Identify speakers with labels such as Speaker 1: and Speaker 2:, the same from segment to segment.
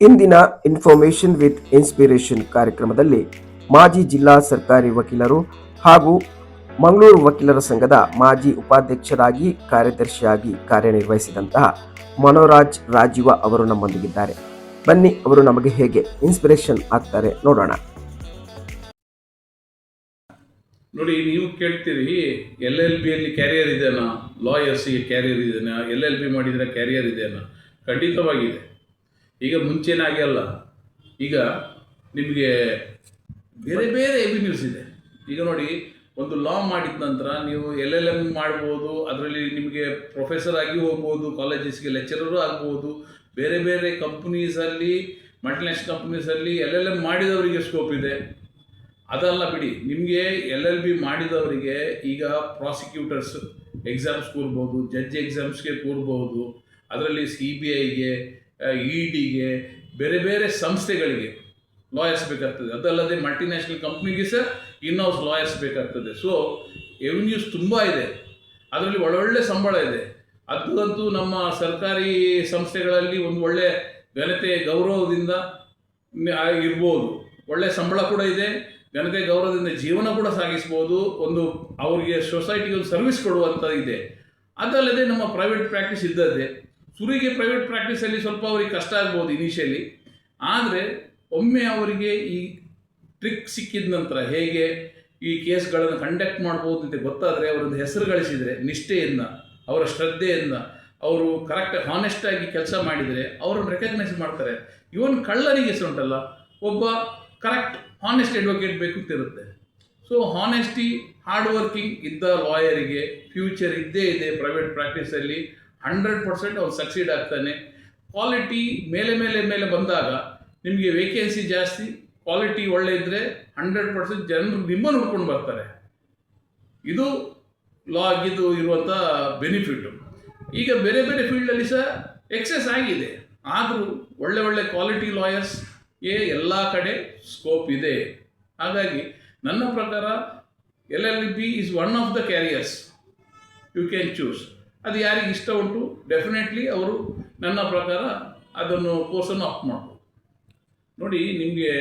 Speaker 1: ಇಂದಿನ information with inspiration ಕಾರ್ಯಕ್ರಮದಲ್ಲಿ ಮಾಜಿ ಜಿಲ್ಲಾ ಸರ್ಕಾರಿ ವಕೀಲರು ಹಾಗೂ ಮಂಗಳೂರು ವಕೀಲರ ಸಂಘದ ಮಾಜಿ ಉಪಾಧ್ಯಕ್ಷರಾಗಿ ಕಾರ್ಯದರ್ಶಿಯಾಗಿ ಕಾರ್ಯನಿರ್ವಹಿಸಿದಂತಹ ಮನೋರಾಜ್ ರಾಜೀವ ಅವರು ನಮ್ಮೊಂದಿಗಿದ್ದಾರೆ. ಬನ್ನಿ ಅವರು ನಮಗೆ ಹೇಗೆ ಇನ್ಸ್ಪಿರೇಷನ್ ಆಗ್ತಾರೆ ನೋಡೋಣ.
Speaker 2: ನೋಡಿ, ನೀವು ಕೇಳ್ತೀರಿ LLB ಅಲ್ಲಿ ಕ್ಯಾರಿಯರ್ ಇದೆನಾ, ಲಾಯರ್ಸಿಗೆ ಕ್ಯಾರಿಯರ್ ಇದೆನಾ, LLB ಮಾಡಿದರೆ ಕ್ಯಾರಿಯರ್ ಇದೆನಾ? ಖಂಡಿತವಾಗಿದೆ. ಈಗ ಮುಂಚೆನಾಗಿ ಅಲ್ಲ, ಈಗ ನಿಮಗೆ ಬೇರೆ ಬೇರೆ ಎವಿನ್ಯೂಸ್ ಇದೆ. ಈಗ ನೋಡಿ, ಒಂದು ಲಾ ಮಾಡಿದ ನಂತರ ನೀವು LLM ಮಾಡ್ಬೋದು, ಅದರಲ್ಲಿ ನಿಮಗೆ ಪ್ರೊಫೆಸರ್ ಆಗಿ ಹೋಗ್ಬೋದು, ಕಾಲೇಜಸ್ಗೆ ಲೆಕ್ಚರರು ಆಗ್ಬೋದು. ಬೇರೆ ಬೇರೆ ಕಂಪ್ನೀಸಲ್ಲಿ, ಮಲ್ಟಿನ್ಯಾಷನಲ್ ಕಂಪ್ನೀಸಲ್ಲಿ LLM ಮಾಡಿದವರಿಗೆ ಸ್ಕೋಪ್ ಇದೆ. ಅದಲ್ಲ ಬಿಡಿ, ನಿಮಗೆ LLB ಮಾಡಿದವರಿಗೆ ಈಗ ಪ್ರಾಸಿಕ್ಯೂಟರ್ಸ್ ಎಕ್ಸಾಮ್ಸ್ ಕೂರ್ಬೋದು, ಜಡ್ಜ್ ಎಕ್ಸಾಮ್ಸ್ಗೆ ಕೂರ್ಬೋದು. ಅದರಲ್ಲಿ CBIಗೆ, EDಗೆ, ಬೇರೆ ಬೇರೆ ಸಂಸ್ಥೆಗಳಿಗೆ ಲಾಯರ್ಸ್ ಬೇಕಾಗ್ತದೆ. ಅದಲ್ಲದೆ ಮಲ್ಟಿನ್ಯಾಷನಲ್ ಕಂಪ್ನಿಗೆ ಸಹ ಇನ್ಹೌಸ್ ಲಾಯರ್ಸ್ ಬೇಕಾಗ್ತದೆ. ಸೊ ಎವಿನ್ಯೂಸ್ ತುಂಬ ಇದೆ, ಅದರಲ್ಲಿ ಒಳ್ಳೊಳ್ಳೆ ಸಂಬಳ ಇದೆ. ಅದಂತೂ ನಮ್ಮ ಸರ್ಕಾರಿ ಸಂಸ್ಥೆಗಳಲ್ಲಿ ಒಂದು ಒಳ್ಳೆ ಘನತೆ ಗೌರವದಿಂದ ಇರ್ಬೋದು. ಒಳ್ಳೆ ಸಂಬಳ ಕೂಡ ಇದೆ, ಘನತೆ ಗೌರವದಿಂದ ಜೀವನ ಕೂಡ ಸಾಗಿಸ್ಬೋದು. ಒಂದು ಅವರಿಗೆ ಸೊಸೈಟಿಗೆ ಒಂದು ಸರ್ವಿಸ್ ಕೊಡುವಂಥ ಇದೆ. ಅದಲ್ಲದೆ ನಮ್ಮ ಪ್ರೈವೇಟ್ ಪ್ರಾಕ್ಟೀಸ್ ಇದ್ದದ್ದೇ. ಶುರುವಿಗೆ ಪ್ರೈವೇಟ್ ಪ್ರಾಕ್ಟೀಸಲ್ಲಿ ಸ್ವಲ್ಪ ಅವರಿಗೆ ಕಷ್ಟ ಆಗ್ಬೋದು ಇನಿಷಿಯಲಿ, ಆದರೆ ಒಮ್ಮೆ ಅವರಿಗೆ ಈ ಟ್ರಿಕ್ ಸಿಕ್ಕಿದ ನಂತರ ಹೇಗೆ ಈ ಕೇಸ್ಗಳನ್ನು ಕಂಡಕ್ಟ್ ಮಾಡ್ಬೋದು ಅಂತ ಗೊತ್ತಾದರೆ, ಅವರೊಂದು ಹೆಸರು ಗಳಿಸಿದರೆ, ನಿಷ್ಠೆಯಿಂದ, ಅವರ ಶ್ರದ್ಧೆಯಿಂದ ಅವರು ಕರೆಕ್ಟ್ ಹಾನೆಸ್ಟಾಗಿ ಕೆಲಸ ಮಾಡಿದರೆ ಅವರನ್ನು ರೆಕಗ್ನೈಸ್ ಮಾಡ್ತಾರೆ. ಇವನ್ ಕಳ್ಳನಿಗೆ ಹೆಸರು ಉಂಟಲ್ಲ, ಒಬ್ಬ ಕರೆಕ್ಟ್ ಹಾನೆಸ್ಟ್ ಅಡ್ವೊಕೇಟ್ ಬೇಕು ಅಂತಿರುತ್ತೆ. ಸೊ ಹಾನೆಸ್ಟಿ, ಹಾರ್ಡ್ ವರ್ಕಿಂಗ್ ಇದ್ದ ಲಾಯರಿಗೆ ಫ್ಯೂಚರ್ ಇದ್ದೇ ಇದೆ. ಪ್ರೈವೇಟ್ ಪ್ರಾಕ್ಟೀಸಲ್ಲಿ 100% ಅವ್ರು ಸಕ್ಸೀಡ್ ಆಗ್ತಾನೆ. ಕ್ವಾಲಿಟಿ ಮೇಲೆ ಮೇಲೆ ಮೇಲೆ ಬಂದಾಗ ನಿಮಗೆ ವೇಕೆನ್ಸಿ ಜಾಸ್ತಿ, ಕ್ವಾಲಿಟಿ ಒಳ್ಳೆ ಇದ್ದರೆ 100% ಜನರು ನಿಮ್ಮನ್ನು ಹುಡ್ಕೊಂಡು ಬರ್ತಾರೆ. ಇದು ಲಾಗಿದು ಇರುವಂಥ ಬೆನಿಫಿಟ್ಟು. ಈಗ ಬೇರೆ ಬೇರೆ ಫೀಲ್ಡಲ್ಲಿ ಸಹ ಎಕ್ಸೆಸ್ ಆಗಿದೆ, ಆದರೂ ಒಳ್ಳೆ ಒಳ್ಳೆ ಕ್ವಾಲಿಟಿ ಲಾಯರ್ಸ್ಗೆ ಎಲ್ಲ ಕಡೆ ಸ್ಕೋಪ್ ಇದೆ. ಹಾಗಾಗಿ ನನ್ನ ಪ್ರಕಾರ LLB is one of the careers you can choose. ಅದು ಯಾರಿಗೆ ಇಷ್ಟ ಉಂಟು, ಡೆಫಿನೆಟ್ಲಿ ಅವರು ನನ್ನ ಪ್ರಕಾರ ಅದನ್ನು ಕೋರ್ಸನ್ನು ಆಪ್ಟ್ ಮಾಡ್ಬೋದು. ನೋಡಿ, ನಿಮಗೆ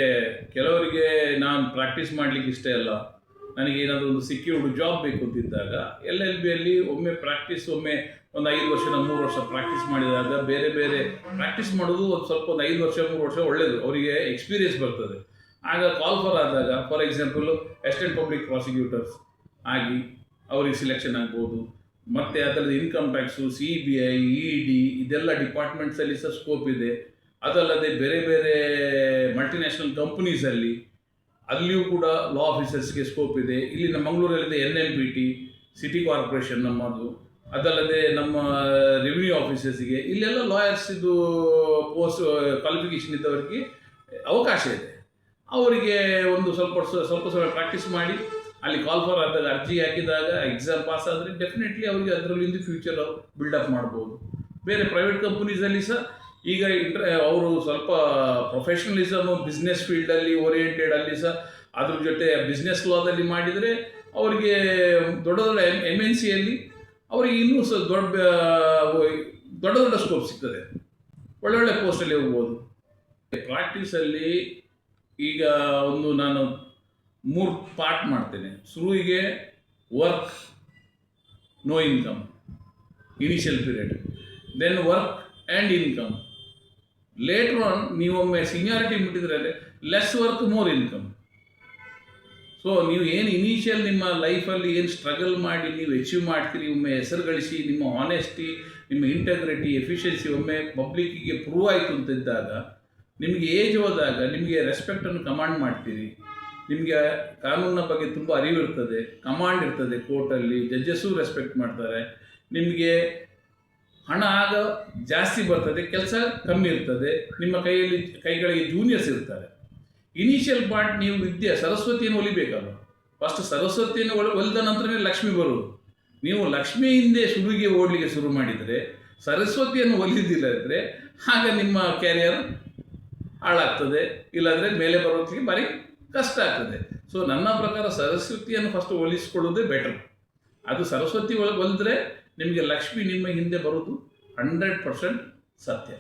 Speaker 2: ಕೆಲವರಿಗೆ ನಾನು ಪ್ರಾಕ್ಟೀಸ್ ಮಾಡಲಿಕ್ಕೆ ಇಷ್ಟ ಇಲ್ಲ, ನನಗೆ ಏನಾದರೂ ಒಂದು ಸೆಕ್ಯೂರ್ಡ್ ಜಾಬ್ ಬೇಕು ಅಂತಿದ್ದಾಗ LLBಯಲ್ಲಿ ಒಮ್ಮೆ ಪ್ರಾಕ್ಟೀಸ್, ಒಮ್ಮೆ ಒಂದು 5 ವರ್ಷ 3 ವರ್ಷ ಪ್ರಾಕ್ಟೀಸ್ ಮಾಡಿದಾಗ ಬೇರೆ ಬೇರೆ ಪ್ರಾಕ್ಟೀಸ್ ಮಾಡೋದು ಒಂದು 5 ವರ್ಷ 3 ವರ್ಷ ಒಳ್ಳೆಯದು, ಅವರಿಗೆ ಎಕ್ಸ್ಪೀರಿಯನ್ಸ್ ಬರ್ತದೆ. ಆಗ ಕಾಲ್ ಫಾರ್ ಆದಾಗ, for example assistant public prosecutors ಆಗಿ ಅವರಿಗೆ ಸಿಲೆಕ್ಷನ್ ಆಗ್ಬೋದು. ಮತ್ತು ಅದರಲ್ಲಿ ಇನ್ಕಮ್ ಟ್ಯಾಕ್ಸು, CBI, ED ಇದೆಲ್ಲ ಡಿಪಾರ್ಟ್ಮೆಂಟ್ಸಲ್ಲಿ ಸಹ ಸ್ಕೋಪ್ ಇದೆ. ಅದಲ್ಲದೆ ಬೇರೆ ಬೇರೆ ಮಲ್ಟಿನ್ಯಾಷನಲ್ ಕಂಪ್ನೀಸಲ್ಲಿ ಅಲ್ಲಿಯೂ ಕೂಡ ಲಾ ಆಫೀಸರ್ಸ್ಗೆ ಸ್ಕೋಪ್ ಇದೆ. ಇಲ್ಲಿ ನಮ್ಮ ಮಂಗಳೂರಲ್ಲಿದೆ NMPT ಸಿಟಿ ಕಾರ್ಪೊರೇಷನ್ ನಮ್ಮದು. ಅದಲ್ಲದೆ ನಮ್ಮ ರೆವಿನ್ಯೂ ಆಫೀಸರ್ಸ್ಗೆ ಇಲ್ಲೆಲ್ಲ ಲಾಯರ್ಸಿದು ಪೋಸ್ಟ್ ಕ್ವಾಲಿಫಿಕೇಷನ್ ಇದ್ದವರಿಗೆ ಅವಕಾಶ ಇದೆ. ಅವರಿಗೆ ಒಂದು ಸ್ವಲ್ಪ ಸಮಯ ಪ್ರಾಕ್ಟೀಸ್ ಮಾಡಿ ಅಲ್ಲಿ ಕಾಲ್ ಫಾರ್ ಆದಾಗ ಅರ್ಜಿ ಹಾಕಿದಾಗ ಎಕ್ಸಾಮ್ ಪಾಸ್ ಆದರೆ ಡೆಫಿನೆಟ್ಲಿ ಅವರಿಗೆ ಅದರಲ್ಲಿಂದ ಫ್ಯೂಚರ್ ಬಿಲ್ಡಪ್ ಮಾಡ್ಬೋದು. ಬೇರೆ ಪ್ರೈವೇಟ್ ಕಂಪ್ನೀಸಲ್ಲಿ ಸಹ ಈಗ ಅವರು ಸ್ವಲ್ಪ ಪ್ರೊಫೆಷನಲಿಸಮ್, ಬಿಸ್ನೆಸ್ ಫೀಲ್ಡಲ್ಲಿ ಓರಿಯೆಂಟೆಡ್ ಅಲ್ಲಿ ಸಹ ಅದ್ರ ಜೊತೆ ಬಿಸ್ನೆಸ್ ಲಾದಲ್ಲಿ ಮಾಡಿದರೆ ಅವರಿಗೆ ದೊಡ್ಡ ದೊಡ್ಡ MNCಯಲ್ಲಿ ಅವರಿಗೆ ಇನ್ನೂ ಸಹ ದೊಡ್ಡ ದೊಡ್ಡ ಸ್ಕೋಪ್ ಸಿಗ್ತದೆ, ಒಳ್ಳೊಳ್ಳೆ ಪೋಸ್ಟಲ್ಲಿ ಹೋಗ್ಬೋದು. ಪ್ರಾಕ್ಟೀಸಲ್ಲಿ ಈಗ ನಾನು 3 ಪಾರ್ಟ್ ಮಾಡ್ತೇನೆ. ಶುರುವಿಗೆ work, no income, initial period. Then work and income. Later on ನೀವೊಮ್ಮೆ ಸೀನಿಯಾರಿಟಿ ಮುಟ್ಟಿದ್ರೆ less work, more income. So ನೀವು ಏನು ಇನಿಷಿಯಲ್ ನಿಮ್ಮ ಲೈಫಲ್ಲಿ ಏನು ಸ್ಟ್ರಗಲ್ ಮಾಡಿ ನೀವು ಅಚೀವ್ ಮಾಡ್ತೀರಿ, ಒಮ್ಮೆ ಹೆಸರು ಗಳಿಸಿ, ನಿಮ್ಮ ಆನೆಸ್ಟಿ, ನಿಮ್ಮ ಇಂಟಗ್ರಿಟಿ, ಎಫಿಷಿಯನ್ಸಿ ಒಮ್ಮೆ ಪಬ್ಲಿಕ್ಕಿಗೆ ಪ್ರೂವ್ ಆಯಿತು ಅಂತಿದ್ದಾಗ, ನಿಮಗೆ ಏಜ್ ಹೋದಾಗ ನಿಮಗೆ ರೆಸ್ಪೆಕ್ಟನ್ನು ಕಮಾಂಡ್ ಮಾಡ್ತೀರಿ. ನಿಮಗೆ ಕಾನೂನಿನ ಬಗ್ಗೆ ತುಂಬ ಅರಿವಿರ್ತದೆ, ಕಮಾಂಡ್ ಇರ್ತದೆ ಕೋರ್ಟಲ್ಲಿ, ಜಡ್ಜಸ್ಸು ರೆಸ್ಪೆಕ್ಟ್ ಮಾಡ್ತಾರೆ. ನಿಮಗೆ ಹಣ ಆಗ ಜಾಸ್ತಿ ಬರ್ತದೆ, ಕೆಲಸ ಕಮ್ಮಿ ಇರ್ತದೆ, ನಿಮ್ಮ ಕೈಗಳಿಗೆ ಜೂನಿಯರ್ಸ್ ಇರ್ತಾರೆ. ಇನಿಷಿಯಲ್ ಪಾರ್ಟ್ ನೀವು ಸರಸ್ವತಿಯನ್ನು ಒಲಿಬೇಕಲ್ಲ. ಫಸ್ಟ್ ಸರಸ್ವತಿಯನ್ನು ಒಲಿದ ನಂತರನೇ ಲಕ್ಷ್ಮಿ ಬರುವುದು. ನೀವು ಲಕ್ಷ್ಮಿ ಹಿಂದೆ ಶುರುವಿಗೆ ಓಡಲಿಕ್ಕೆ ಶುರು ಮಾಡಿದರೆ, ಸರಸ್ವತಿಯನ್ನು ಒಲಿದಿಲ್ಲ ಇದ್ದರೆ ಆಗ ನಿಮ್ಮ ಕ್ಯಾರಿಯರ್ ಹಾಳಾಗ್ತದೆ, ಇಲ್ಲಾಂದರೆ ಮೇಲೆ ಬರೋದಕ್ಕೆ ಭಾರಿ ಕಷ್ಟ ಆಗ್ತದೆ. ಸೊ ನನ್ನ ಪ್ರಕಾರ ಸರಸ್ವತಿಯನ್ನು ಫಸ್ಟ್ ಒಲಿಸ್ಕೊಳ್ಳೋದೇ ಬೆಟರ್. ಅದು ಸರಸ್ವತಿ ಒಲಿದ್ರೆ ನಿಮಗೆ ಲಕ್ಷ್ಮಿ ನಿಮ್ಮ ಹಿಂದೆ ಬರೋದು 100% ಸತ್ಯ.